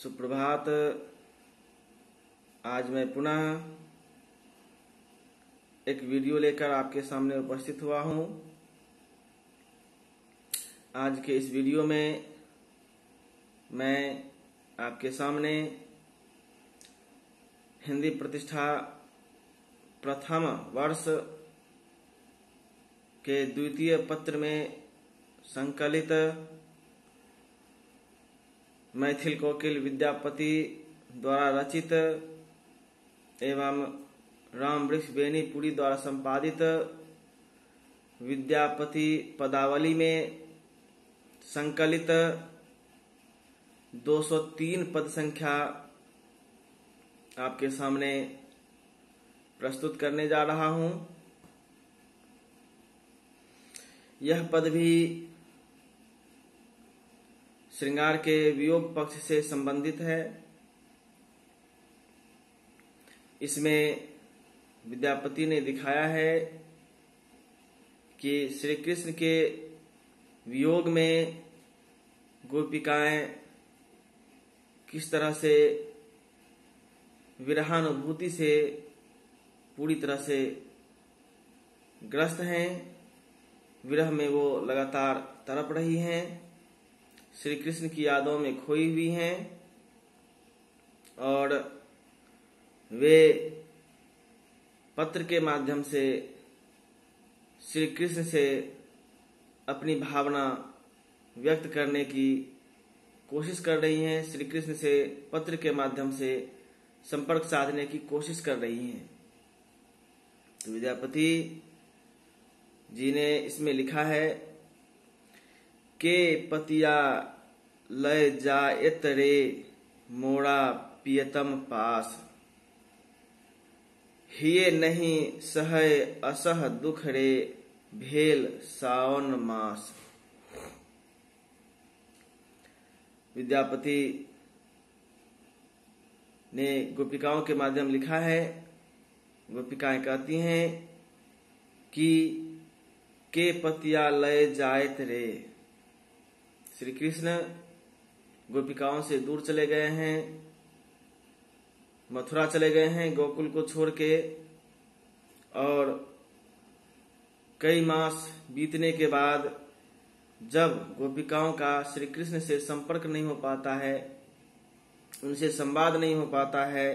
सुप्रभात। आज मैं पुनः एक वीडियो लेकर आपके सामने उपस्थित हुआ हूं। आज के इस वीडियो में मैं आपके सामने हिंदी प्रतिष्ठा प्रथम वर्ष के द्वितीय पत्र में संकलित मैथिल कोकिल विद्यापति द्वारा रचित एवं राम वृक्ष बेनीपुरी द्वारा संपादित विद्यापति पदावली में संकलित 203 पद संख्या आपके सामने प्रस्तुत करने जा रहा हूं। यह पद भी श्रृंगार के वियोग पक्ष से संबंधित है। इसमें विद्यापति ने दिखाया है कि श्री कृष्ण के वियोग में गोपिकाएं किस तरह से विरहानुभूति से पूरी तरह से ग्रस्त हैं, विरह में वो लगातार तड़प रही हैं, श्री कृष्ण की यादों में खोई हुई हैं और वे पत्र के माध्यम से श्री कृष्ण से अपनी भावना व्यक्त करने की कोशिश कर रही हैं, श्री कृष्ण से पत्र के माध्यम से संपर्क साधने की कोशिश कर रही हैं। तो विद्यापति जी ने इसमें लिखा है के पतिया लय जाएत रे मोड़ा पियतम पास, हिये नहीं सहय असह दुख रे भेल सावन मास। विद्यापति ने गोपिकाओं के माध्यम लिखा है। गोपिकाएं कहती हैं कि के पतिया लय जाएत रे, श्री कृष्ण गोपिकाओं से दूर चले गए हैं, मथुरा चले गए हैं गोकुल को छोड़ के, और कई मास बीतने के बाद जब गोपिकाओं का श्री कृष्ण से संपर्क नहीं हो पाता है, उनसे संवाद नहीं हो पाता है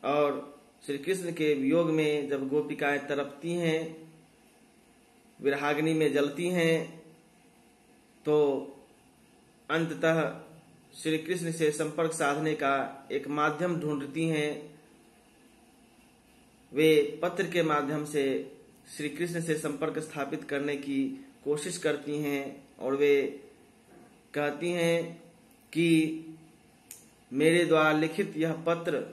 और श्री कृष्ण के वियोग में जब गोपिकाएं तड़पती हैं, विरहाग्नि में जलती हैं, तो अंततः श्री कृष्ण से संपर्क साधने का एक माध्यम ढूंढती हैं। वे पत्र के माध्यम से श्री कृष्ण से संपर्क स्थापित करने की कोशिश करती हैं और वे कहती हैं कि मेरे द्वारा लिखित यह पत्र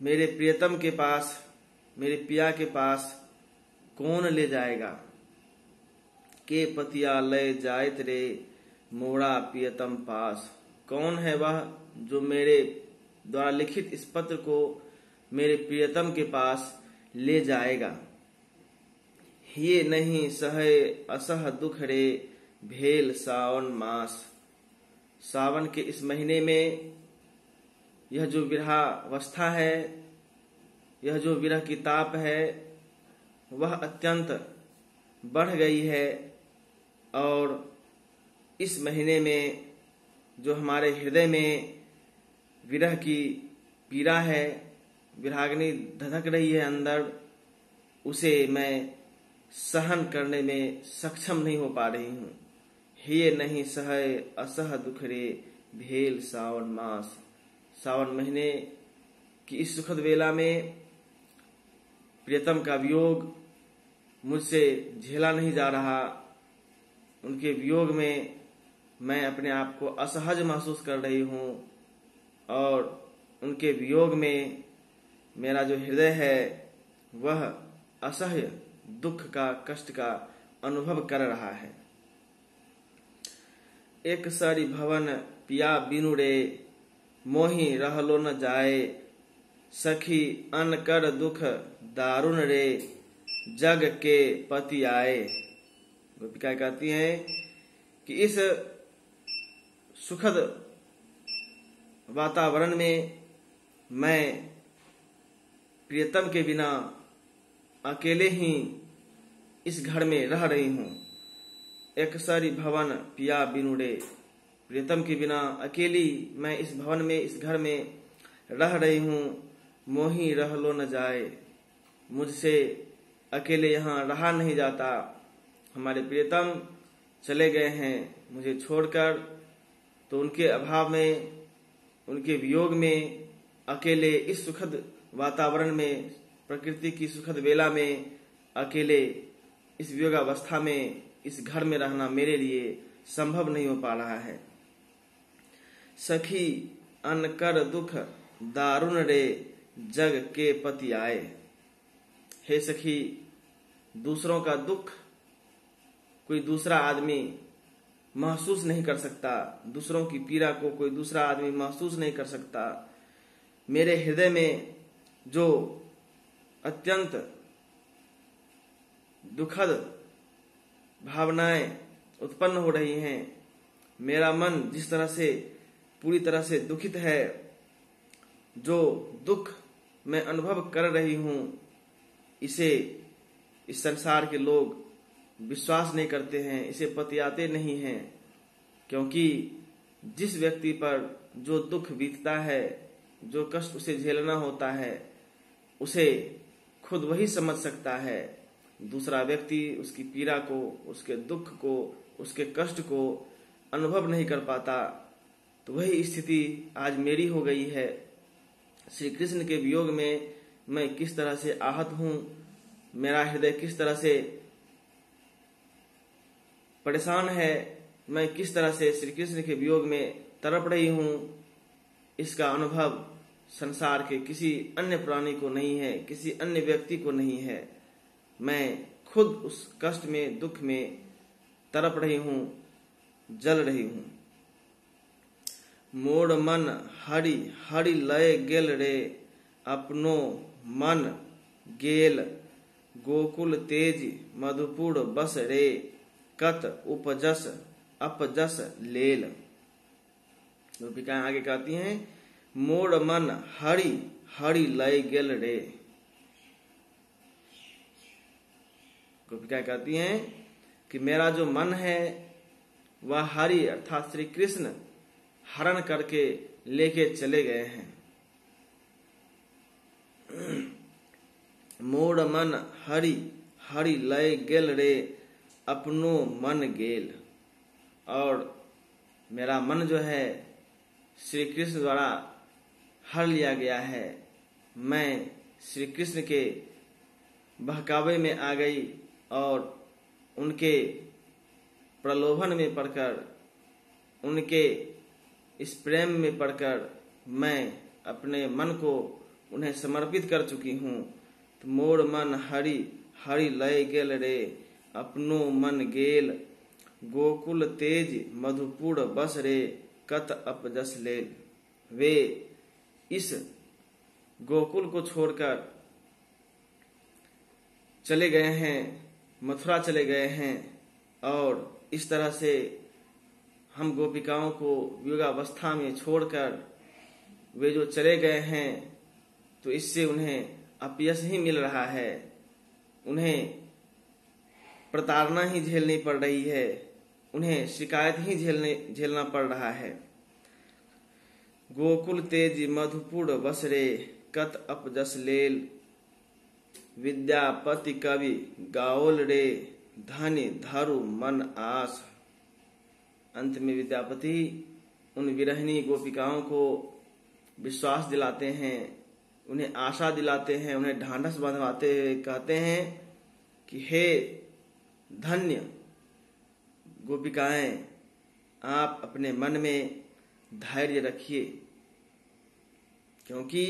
मेरे प्रियतम के पास, मेरे पिया के पास कौन ले जाएगा। के पतिया लय जायत रे मोड़ा पियतम पास, कौन है वह जो मेरे द्वारा लिखित इस पत्र को मेरे प्रियतम के पास ले जाएगा। ये नहीं सहय असह दुख रे भेल सावन मास, सावन के इस महीने में यह जो विरहावस्था है, यह जो विरह की ताप है, वह अत्यंत बढ़ गई है और इस महीने में जो हमारे हृदय में विरह की पीड़ा है, विरहाग्नि धधक रही है अंदर, उसे मैं सहन करने में सक्षम नहीं हो पा रही हूँ। हे नहीं सहय असह दुख रे भेल सावन मास, सावन महीने की इस सुखद वेला में प्रियतम का वियोग मुझसे झेला नहीं जा रहा। उनके वियोग में मैं अपने आप को असहज महसूस कर रही हूँ और उनके वियोग में मेरा जो हृदय है वह असह्य दुख का, कष्ट का अनुभव कर रहा है। एक सारी भवन पिया बिनु रे मोहि रहलो न जाए, सखी अन कर दुख दारुण रे जग के पति आए। गोपिका कहती हैं कि इस सुखद वातावरण में मैं प्रियतम के बिना अकेले ही इस घर में रह रही हूँ। एक सारी भवन पिया बिनुड़े, प्रियतम के बिना अकेली मैं इस भवन में, इस घर में रह रही हूँ। मोही रह लो न जाए, मुझसे अकेले यहाँ रहा नहीं जाता। हमारे प्रियतम चले गए हैं मुझे छोड़कर, तो उनके अभाव में, उनके वियोग में अकेले इस सुखद वातावरण में, प्रकृति की सुखद बेला में अकेले इस वियोगावस्था में, इस घर में रहना मेरे लिए संभव नहीं हो पा रहा है। सखी अनकर दुख दारुण रे, जग के पति आए। हे सखी, दूसरों का दुख कोई दूसरा आदमी महसूस नहीं कर सकता, दूसरों की पीड़ा को कोई दूसरा आदमी महसूस नहीं कर सकता। मेरे हृदय में जो अत्यंत दुखद भावनाएं उत्पन्न हो रही हैं, मेरा मन जिस तरह से पूरी तरह से दुखित है, जो दुख मैं अनुभव कर रही हूँ, इसे इस संसार के लोग विश्वास नहीं करते हैं, इसे पतियाते नहीं हैं। क्योंकि जिस व्यक्ति पर जो दुख बीतता है, जो कष्ट उसे झेलना होता है, उसे खुद वही समझ सकता है। दूसरा व्यक्ति उसकी पीड़ा को, उसके दुख को, उसके कष्ट को अनुभव नहीं कर पाता। तो वही स्थिति आज मेरी हो गई है। श्री कृष्ण के वियोग में मैं किस तरह से आहत हूँ, मेरा हृदय किस तरह से परेशान है, मैं किस तरह से श्री कृष्ण के वियोग में तड़प रही हूँ, इसका अनुभव संसार के किसी अन्य प्राणी को नहीं है, किसी अन्य व्यक्ति को नहीं है। मैं खुद उस कष्ट में, दुख में तड़प रही हूँ, जल रही हूँ। मोड़ मन हरि हरि लय गेल रे, अपनो मन गेल गोकुल तेज मधुपुर बस रे, कत उपजस अपजस लेल। गोपिकाएं आगे कहती हैं, मोड़ मन हरि हरि लय गेल रे। गोपिकाएं कहती हैं कि मेरा जो मन है वह हरि अर्थात श्री कृष्ण हरण करके लेके चले गए हैं। मोड़ मन हरि हरि लय गेल रे, अपनो मन गेल। और मेरा मन जो है श्री कृष्ण द्वारा हर लिया गया है। मैं श्री कृष्ण के बहकावे में आ गई और उनके प्रलोभन में पड़कर, उनके इस प्रेम में पड़कर मैं अपने मन को उन्हें समर्पित कर चुकी हूँ। तो मोर मन हरि हरि लय गेल रे, अपनो मन गेल गोकुल तेज मधुपुर बस रे, कत अपजस लेल। वे इस गोकुल को छोड़कर चले गए हैं, मथुरा चले गए हैं। और इस तरह से हम गोपिकाओं को युगावस्था में छोड़कर वे जो चले गए हैं, तो इससे उन्हें अपयश ही मिल रहा है, उन्हें प्रताड़ना ही झेलनी पड़ रही है, उन्हें शिकायत ही झेलना पड़ रहा है। गोकुल तेज मधुपुर बस रे, कत अपजस लेल। विद्यापति कवि गाओल रे, धनि धरु मन आस। अंत में विद्यापति उन विरहिणी गोपिकाओं को विश्वास दिलाते हैं, उन्हें आशा दिलाते हैं, उन्हें ढांढस बंधवाते हुए कहते हैं कि हे धन्य गोपिकाएं, आप अपने मन में धैर्य रखिए, क्योंकि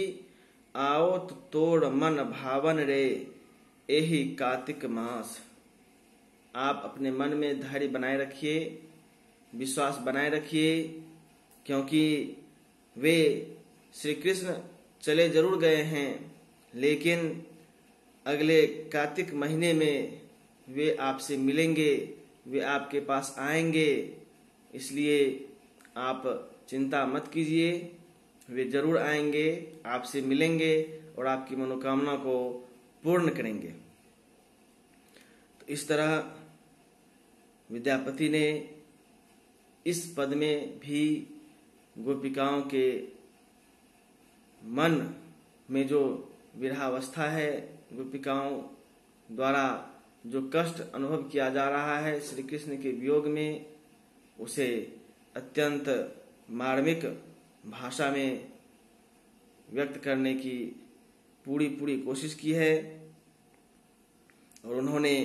आओत तोड़ मन भावन रे, एही कार्तिक मास। आप अपने मन में धैर्य बनाए रखिए, विश्वास बनाए रखिए, क्योंकि वे श्री कृष्ण चले जरूर गए हैं, लेकिन अगले कार्तिक महीने में वे आपसे मिलेंगे, वे आपके पास आएंगे। इसलिए आप चिंता मत कीजिए, वे जरूर आएंगे, आपसे मिलेंगे और आपकी मनोकामना को पूर्ण करेंगे। तो इस तरह विद्यापति ने इस पद में भी गोपिकाओं के मन में जो विरहावस्था है, गोपिकाओं द्वारा जो कष्ट अनुभव किया जा रहा है श्री कृष्ण के वियोग में, उसे अत्यंत मार्मिक भाषा में व्यक्त करने की पूरी कोशिश की है। और उन्होंने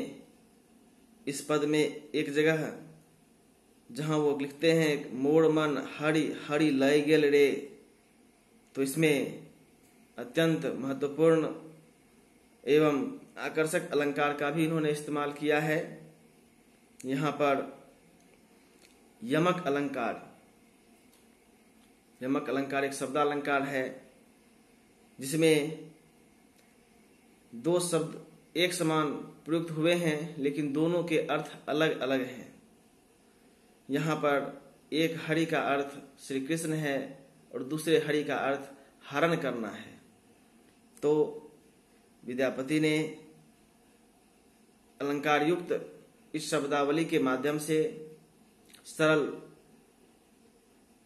इस पद में एक जगह जहां वो लिखते हैं मोर मन हरि हरि लय गेल रे, तो इसमें अत्यंत महत्वपूर्ण एवं आकर्षक अलंकार का भी इन्होंने इस्तेमाल किया है। यहाँ पर यमक अलंकार एक शब्दालंकार है जिसमें दो शब्द एक समान प्रयुक्त हुए हैं, लेकिन दोनों के अर्थ अलग अलग हैं। यहाँ पर एक हरि का अर्थ श्री कृष्ण है और दूसरे हरि का अर्थ हरण करना है। तो विद्यापति ने अलंकार युक्त इस शब्दावली के माध्यम से, सरल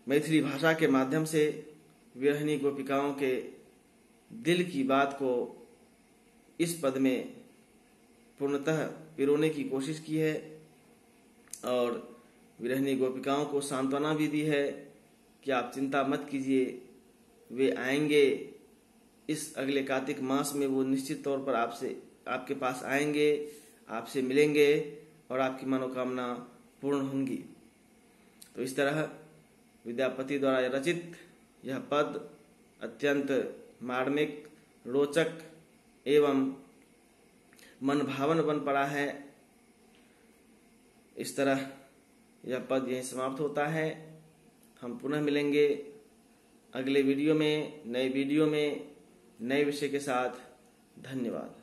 मैथिली भाषा के माध्यम से विरहिणी गोपिकाओं के दिल की बात को इस पद में पूर्णतः पिरोने की कोशिश की है और विरहिणी गोपिकाओं को सांत्वना भी दी है कि आप चिंता मत कीजिए, वे आएंगे इस अगले कार्तिक मास में, वो निश्चित तौर पर आपके पास आएंगे, आपसे मिलेंगे और आपकी मनोकामना पूर्ण होंगी। तो इस तरह विद्यापति द्वारा रचित यह पद अत्यंत मार्मिक, रोचक एवं मनभावन बन पड़ा है। इस तरह यह पद यहीं समाप्त होता है। हम पुनः मिलेंगे अगले वीडियो में, नए विषय के साथ। धन्यवाद।